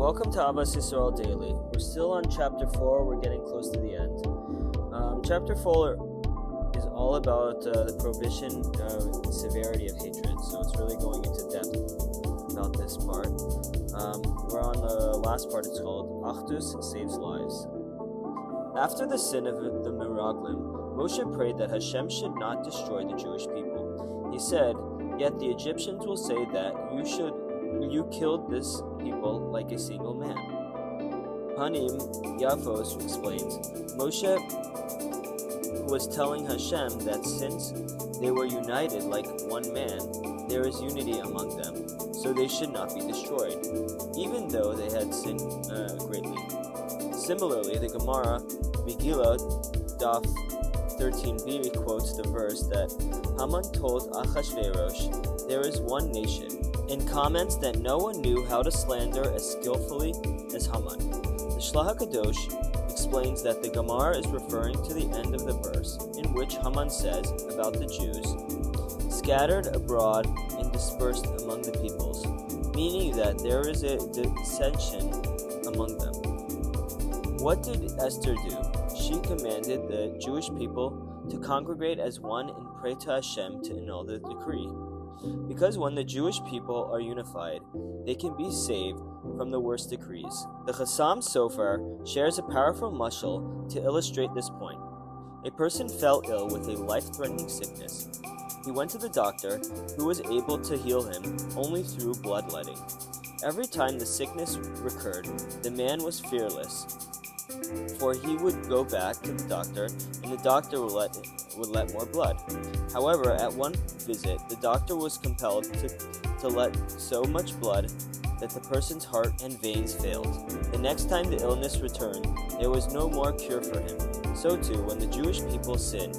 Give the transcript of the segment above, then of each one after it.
Welcome to Ahavas Yisrael Daily. We're still on chapter 4. We're getting close to the end. Chapter 4 is all about the prohibition of severity of hatred. So it's really going into depth about this part. We're on the last part. It's called Achdus Saves Lives. After the sin of the Meraglim, Moshe prayed that Hashem should not destroy the Jewish people. He said, "Yet the Egyptians will say that you killed this people like a single man." Panim Yafos explains, Moshe was telling Hashem that since they were united like one man, there is unity among them, so they should not be destroyed, even though they had sinned greatly. Similarly, the Gemara, Megillah, Daf 13b, quotes the verse that Haman told Achashverosh, "There is one nation," and comments that no one knew how to slander as skillfully as Haman. The Shlach HaKadosh explains that the Gemara is referring to the end of the verse, in which Haman says about the Jews, "scattered abroad and dispersed among the peoples," meaning that there is a dissension among them. What did Esther do? She commanded the Jewish people to congregate as one and pray to Hashem to annul the decree. Because when the Jewish people are unified, they can be saved from the worst decrees. The Chassam Sofer shares a powerful mashal to illustrate this point. A person fell ill with a life-threatening sickness. He went to the doctor, who was able to heal him only through bloodletting. Every time the sickness recurred, the man was fearless, for he would go back to the doctor, and the doctor would let more blood. However, at one visit, the doctor was compelled to let so much blood that the person's heart and veins failed. The next time the illness returned, there was no more cure for him. So too, when the Jewish people sin,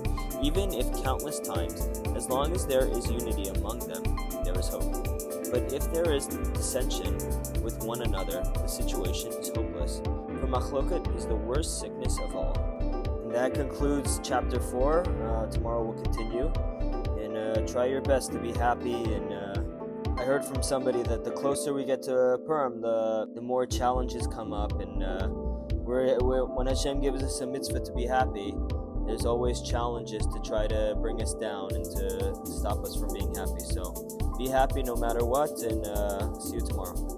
even if countless times, as long as there is unity among them, there is hope. But if there is dissension with one another, the situation is hopeless. For machloket is the worst sickness of all. And that concludes chapter 4. Tomorrow we'll continue. And try your best to be happy. And I heard from somebody that the closer we get to Purim, the more challenges come up. And when Hashem gives us a mitzvah to be happy, there's always challenges to try to bring us down and to stop us from being happy. So be happy no matter what, and see you tomorrow.